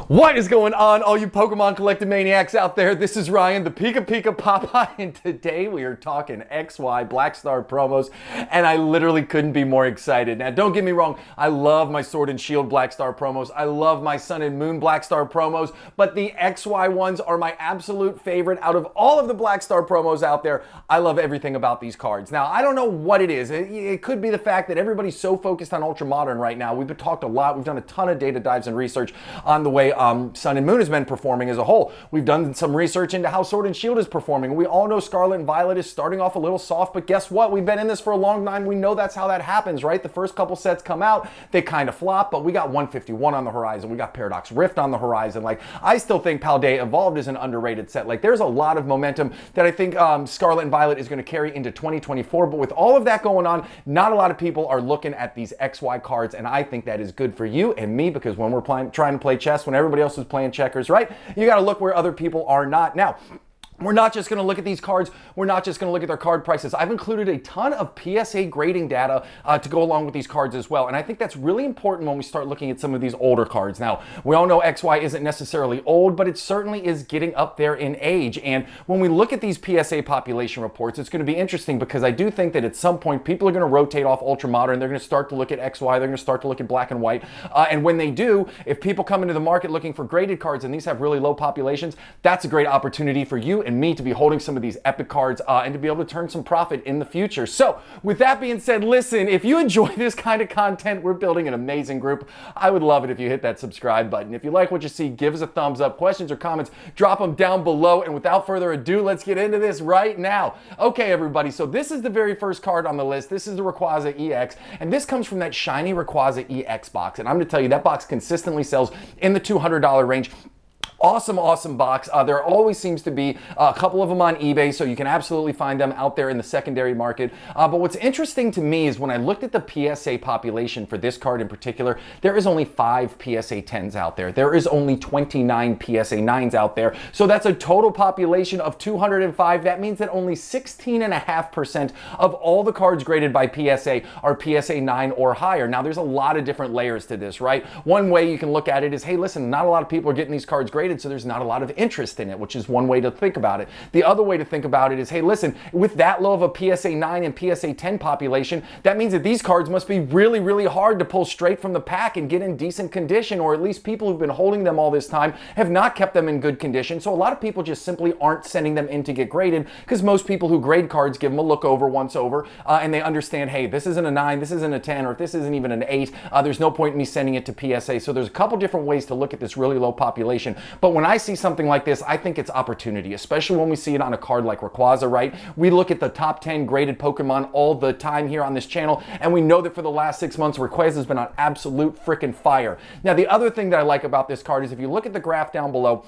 What is going on, all you Pokemon collecting maniacs out there? This is Ryan, the PikaPikaPaPa, and today we are talking XY Black Star promos, and I literally couldn't be more excited. Now, don't get me wrong, I love my Sword and Shield Black Star promos, I love my Sun and Moon Black Star promos, but the XY ones are my absolute favorite out of all of the Black Star promos out there. I love everything about these cards. Now, I don't know what it is. It could be the fact that everybody's so focused on Ultra Modern right now. We've talked a lot, we've done a ton of data dives and research on the way Sun and Moon has been performing as a whole. We've done some research into how Sword and Shield is performing. We all know Scarlet and Violet is starting off a little soft, but guess what? We've been in this for a long time. We know that's how that happens, right? The first couple sets come out, they kind of flop, but we got 151 on the horizon. We got Paradox Rift on the horizon. Like, I still think Paldea Evolved is an underrated set. Like, there's a lot of momentum that I think Scarlet and Violet is going to carry into 2024, but with all of that going on, not a lot of people are looking at these XY cards, and I think that is good for you and me, because when we're trying to play chess, when everybody else is playing checkers, right? You got to look where other people are not. Now, we're not just going to look at these cards. We're not just going to look at their card prices. I've included a ton of PSA grading data to go along with these cards as well. And I think that's really important when we start looking at some of these older cards. Now, we all know XY isn't necessarily old, but it certainly is getting up there in age. And when we look at these PSA population reports, it's going to be interesting because I do think that at some point people are going to rotate off Ultra Modern. They're going to start to look at XY. They're going to start to look at Black and White. And when they do, if people come into the market looking for graded cards and these have really low populations, that's a great opportunity for you and me to be holding some of these epic cards and to be able to turn some profit in the future. So with that being said, listen, if you enjoy this kind of content, we're building an amazing group. I would love it if you hit that subscribe button. If you like what you see, give us a thumbs up. Questions or comments, drop them down below. And without further ado, let's get into this right now. Okay, everybody, so this is the very first card on the list. This is the Rayquaza EX, and this comes from that shiny Rayquaza EX box. And I'm going to tell you, that box consistently sells in the $200 range. Awesome box. There always seems to be a couple of them on eBay, so you can absolutely find them out there in the secondary market. But what's interesting to me is when I looked at the PSA population for this card in particular, there is only 5 PSA 10s out there. There is only 29 PSA 9s out there. So that's a total population of 205. That means that only 16.5% of all the cards graded by PSA are PSA 9 or higher. Now, there's a lot of different layers to this, right? One way you can look at it is, hey, listen, not a lot of people are getting these cards graded, so there's not a lot of interest in it, which is one way to think about it. The other way to think about it is, hey, listen, with that low of a PSA 9 and PSA 10 population, that means that these cards must be really hard to pull straight from the pack and get in decent condition, or at least people who've been holding them all this time have not kept them in good condition. So a lot of people just simply aren't sending them in to get graded, because most people who grade cards give them a look over once over, and they understand, hey, this isn't a 9, this isn't a 10, or if this isn't even an 8, there's no point in me sending it to PSA. So there's a couple different ways to look at this really low population. But when I see something like this, I think it's opportunity, especially when we see it on a card like Rayquaza, right? We look at the top 10 graded Pokemon all the time here on this channel, and we know that for the last 6 months, Rayquaza has been on absolute freaking fire. Now, the other thing that I like about this card is if you look at the graph down below,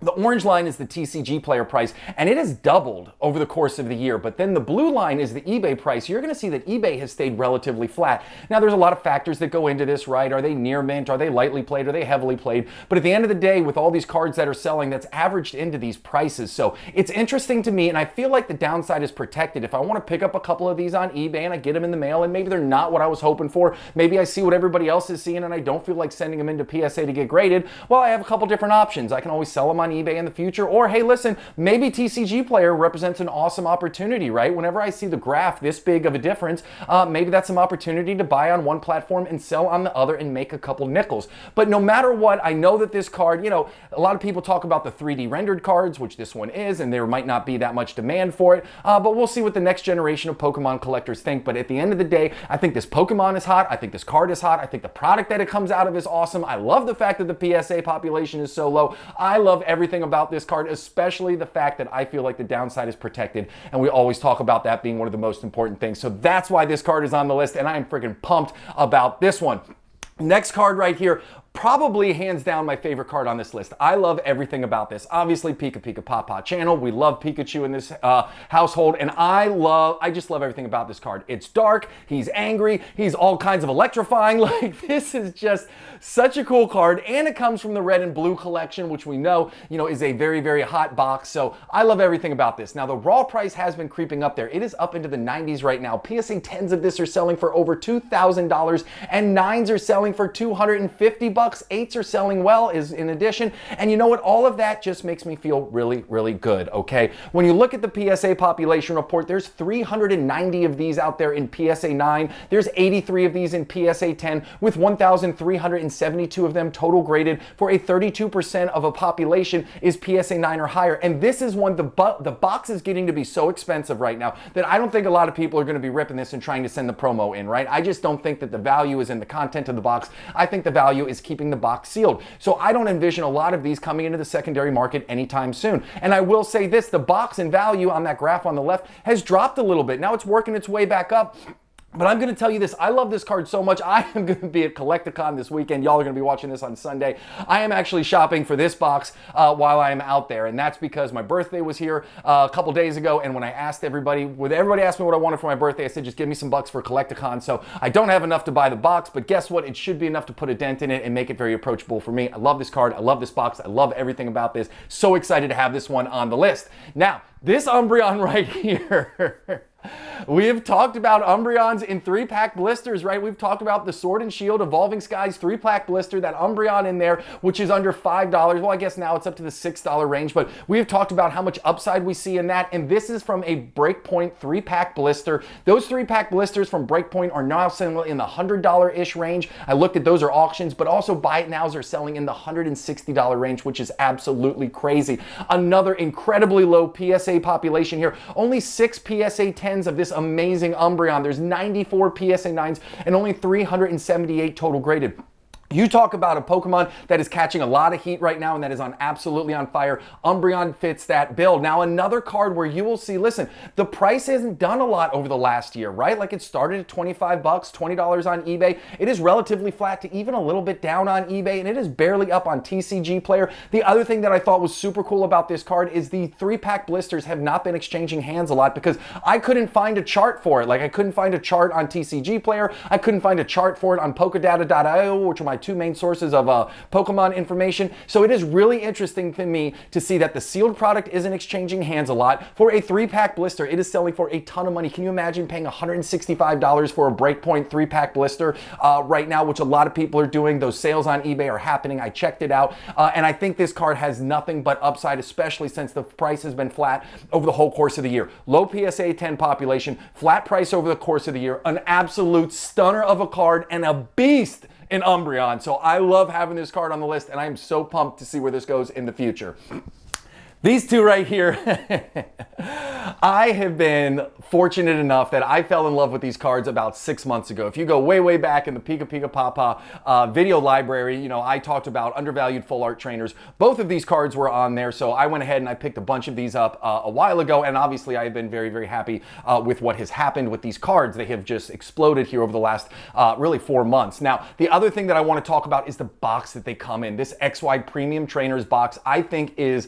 the orange line is the TCG player price, and it has doubled over the course of the year. But then the blue line is the eBay price. You're going to see that eBay has stayed relatively flat. Now, there's a lot of factors that go into this, right? Are they near mint? Are they lightly played? Are they heavily played? But at the end of the day, with all these cards that are selling, that's averaged into these prices. So it's interesting to me, and I feel like the downside is protected. If I want to pick up a couple of these on eBay and I get them in the mail, and maybe they're not what I was hoping for, maybe I see what everybody else is seeing and I don't feel like sending them into PSA to get graded, well, I have a couple different options. I can always sell them on eBay in the future, or hey, listen, maybe TCG player represents an awesome opportunity, right? Whenever I see the graph this big of a difference, maybe that's some opportunity to buy on one platform and sell on the other and make a couple nickels. But no matter what, I know that this card, you know, a lot of people talk about the 3D rendered cards, which this one is, and there might not be that much demand for it, but we'll see what the next generation of Pokemon collectors think. But at the end of the day, I think this Pokemon is hot. I think this card is hot. I think the product that it comes out of is awesome. I love the fact that the PSA population is so low. I love everything about this card, especially the fact that I feel like the downside is protected, and we always talk about that being one of the most important things. So that's why this card is on the list, and I am freaking pumped about this one. Next card right here, probably hands down my favorite card on this list. I love everything about this. Obviously, PikaPikaPaPa channel. We love Pikachu in this household, and I just love everything about this card. It's dark, he's angry, he's all kinds of electrifying. Like, this is just such a cool card, and it comes from the red and blue collection, which we know, is a very hot box. So I love everything about this. Now, the raw price has been creeping up there. It is up into the 90s right now. PSA 10s of this are selling for over $2,000, and 9s are selling for $250. $20. 8s are selling well is in addition. And you know what? All of that just makes me feel really, really good, okay? When you look at the PSA population report, there's 390 of these out there in PSA 9. There's 83 of these in PSA 10 with 1,372 of them total graded for a 32% of a population is PSA 9 or higher. And this is one, the box is getting to be so expensive right now that I don't think a lot of people are going to be ripping this and trying to send the promo in, right? I just don't think that the value is in the content of the box. I think the value is keeping the box sealed. So I don't envision a lot of these coming into the secondary market anytime soon. And I will say this, the box in value on that graph on the left has dropped a little bit. Now it's working its way back up. But I'm going to tell you this, I love this card so much. I am going to be at Collecticon this weekend. Y'all are going to be watching this on Sunday. I am actually shopping for this box while I am out there. And that's because my birthday was here a couple days ago. And when I asked everybody, when everybody asked me what I wanted for my birthday, I said, just give me some bucks for Collecticon. So I don't have enough to buy the box, but guess what? It should be enough to put a dent in it and make it very approachable for me. I love this card. I love this box. I love everything about this. So excited to have this one on the list. Now, this Umbreon right here. We have talked about Umbreons in 3-pack blisters, right? We've talked about the Sword and Shield Evolving Skies 3-pack blister, that Umbreon in there, which is under $5. Well, I guess now it's up to the $6 range, but we have talked about how much upside we see in that, and this is from a Breakpoint 3-pack blister. Those 3-pack blisters from Breakpoint are now selling in the $100-ish range. I looked at those are auctions, but also buy it nows are selling in the $160 range, which is absolutely crazy. Another incredibly low PSA population here. Only 6 PSA 10s of this amazing Umbreon. There's 94 PSA 9s and only 378 total graded. You talk about a Pokemon that is catching a lot of heat right now and that is absolutely on fire. Umbreon fits that bill. Now another card where you will see, listen, the price hasn't done a lot over the last year, right? Like it started at $25, $20 on eBay. It is relatively flat to even a little bit down on eBay, and it is barely up on TCG Player. The other thing that I thought was super cool about this card is the 3-pack blisters have not been exchanging hands a lot because I couldn't find a chart for it. Like I couldn't find a chart on TCG Player. I couldn't find a chart for it on Pokedata.io, which are my two main sources of Pokemon information. So it is really interesting to me to see that the sealed product isn't exchanging hands a lot. For a 3-pack blister, it is selling for a ton of money. Can you imagine paying $165 for a Breakpoint 3-pack blister right now, which a lot of people are doing? Those sales on eBay are happening. I checked it out. And I think this card has nothing but upside, especially since the price has been flat over the whole course of the year. Low PSA 10 population, flat price over the course of the year, an absolute stunner of a card and a beast in Umbreon. So I love having this card on the list, and I am so pumped to see where this goes in the future. These two right here, I have been fortunate enough that I fell in love with these cards about 6 months ago. If you go way, way back in the PikaPikaPaPa video library, you know, I talked about undervalued full art trainers. Both of these cards were on there, so I went ahead and I picked a bunch of these up a while ago, and obviously I have been very, very happy with what has happened with these cards. They have just exploded here over the last really 4 months. Now, the other thing that I want to talk about is the box that they come in. This XY Premium Trainers box, I think it's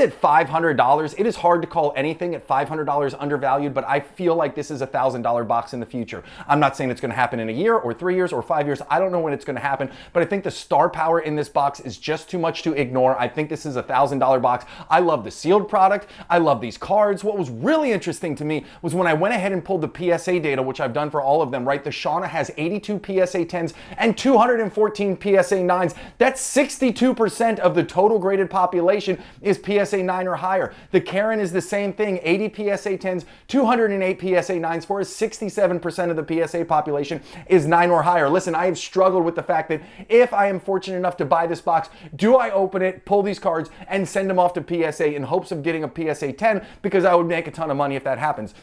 at $500. It is hard to call anything at $500 undervalued, but I feel like this is a $1,000 box in the future. I'm not saying it's going to happen in a year or 3 years or 5 years. I don't know when it's going to happen, but I think the star power in this box is just too much to ignore. I think this is a $1,000 box. I love the sealed product. I love these cards. What was really interesting to me was when I went ahead and pulled the PSA data, which I've done for all of them, right? The Shauna has 82 PSA 10s and 214 PSA 9s. That's 62% of the total graded population is PSA 9 or higher. The Karen is the same thing, 80 PSA 10s, 208 PSA 9s for 67% of the PSA population is 9 or higher. Listen, I have struggled with the fact that if I am fortunate enough to buy this box, do I open it, pull these cards, and send them off to PSA in hopes of getting a PSA 10 because I would make a ton of money if that happens.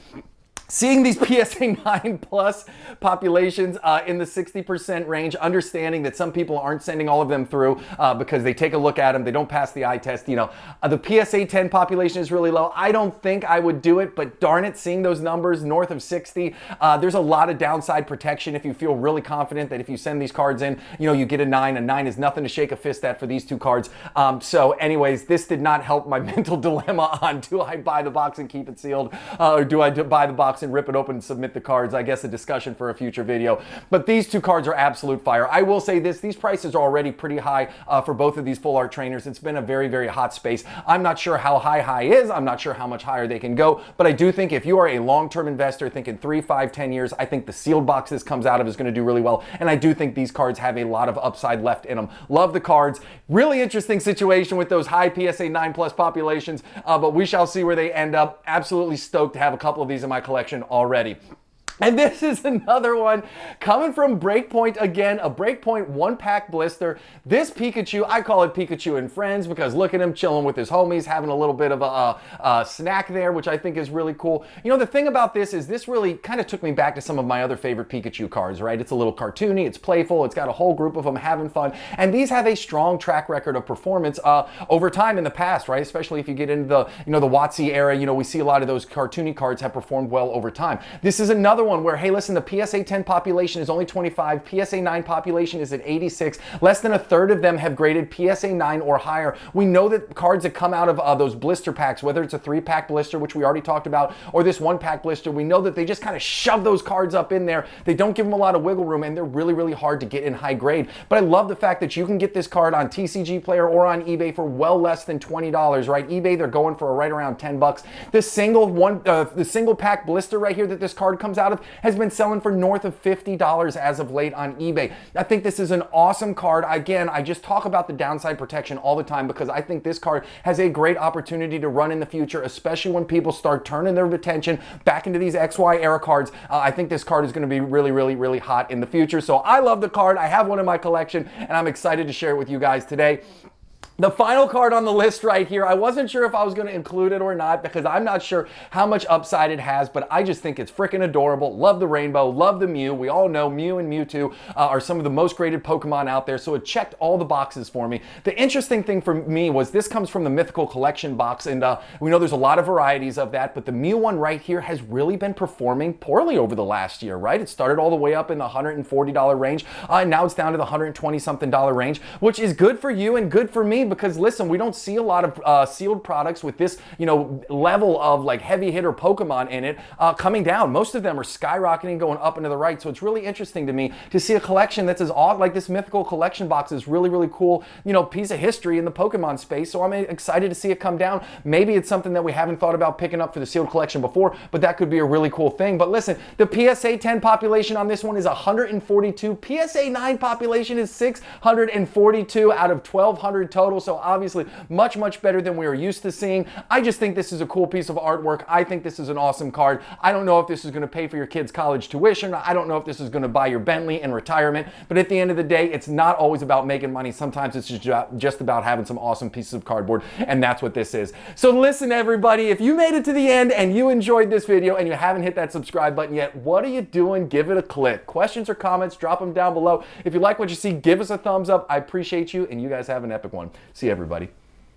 Seeing these PSA 9 plus populations in the 60% range, understanding that some people aren't sending all of them through because they take a look at them, they don't pass the eye test, you know. The PSA 10 population is really low. I don't think I would do it, but darn it, seeing those numbers north of 60, there's a lot of downside protection if you feel really confident that if you send these cards in, you know, you get a 9. A 9 is nothing to shake a fist at for these two cards. So anyways, this did not help my mental dilemma on do I buy the box and keep it sealed or do I buy the box box and rip it open and submit the cards. I guess a discussion for a future video. But these two cards are absolute fire. I will say this, these prices are already pretty high for both of these full art trainers. It's been a very, very hot space. I'm not sure how high is. I'm not sure how much higher they can go, but I do think if you are a long-term investor thinking 3, 5, 10 years, I think the sealed box this comes out of is going to do really well. And I do think these cards have a lot of upside left in them. Love the cards. Really interesting situation with those high PSA 9 plus populations, but we shall see where they end up. Absolutely stoked to have a couple of these in my collection already. And this is another one coming from Breakpoint again, a Breakpoint 1-pack blister. This Pikachu, I call it Pikachu and Friends because look at him chilling with his homies, having a little bit of a snack there, which I think is really cool. You know, the thing about this is this really kind of took me back to some of my other favorite Pikachu cards, right? It's a little cartoony, it's playful, it's got a whole group of them having fun, and these have a strong track record of performance over time in the past, right? Especially if you get into the, you know, the WotC era, you know, we see a lot of those cartoony cards have performed well over time. This is another one where, hey, listen, the PSA 10 population is only 25, PSA 9 population is at 86, less than a third of them have graded PSA 9 or higher. We know that cards that come out of those blister packs, whether it's a 3-pack blister, which we already talked about, or this 1-pack blister, we know that they just kind of shove those cards up in there. They don't give them a lot of wiggle room, and they're really, really hard to get in high grade. But I love the fact that you can get this card on TCG Player or on eBay for well less than $20, right? eBay, they're going for right around 10 bucks. The single pack blister right here that this card comes out of has been selling for north of $50 as of late on eBay. I think this is an awesome card. Again, I just talk about the downside protection all the time because I think this card has a great opportunity to run in the future, especially when people start turning their attention back into these XY era cards. I think this card is going to be really, really, really hot in the future. So I love the card. I have one in my collection, and I'm excited to share it with you guys today. The final card on the list right here, I wasn't sure if I was going to include it or not because I'm not sure how much upside it has, but I just think it's freaking adorable. Love the rainbow, love the Mew. We all know Mew and Mewtwo are some of the most graded Pokemon out there, so it checked all the boxes for me. The interesting thing for me was this comes from the Mythical Collection box, and we know there's a lot of varieties of that, but the Mew one right here has really been performing poorly over the last year, right? It started all the way up in the $140 range, and now it's down to the $120-something range, which is good for you and good for me because listen, we don't see a lot of sealed products with this, you know, level of like heavy hitter Pokemon in it coming down. Most of them are skyrocketing, going up and to the right. So it's really interesting to me to see a collection that's as odd, like this Mythical Collection box is really, really cool, you know, piece of history in the Pokemon space. So I'm excited to see it come down. Maybe it's something that we haven't thought about picking up for the sealed collection before, but that could be a really cool thing. But listen, the PSA 10 population on this one is 142. PSA 9 population is 642 out of 1,200 total. So obviously much, much better than we are used to seeing. I just think this is a cool piece of artwork. I think this is an awesome card. I don't know if this is going to pay for your kids' college tuition. I don't know if this is going to buy your Bentley in retirement, but at the end of the day, it's not always about making money. Sometimes it's just about having some awesome pieces of cardboard, and that's what this is. So listen, everybody, if you made it to the end and you enjoyed this video and you haven't hit that subscribe button yet, what are you doing? Give it a click. Questions or comments, drop them down below. If you like what you see, give us a thumbs up. I appreciate you, and you guys have an epic one. See you, everybody.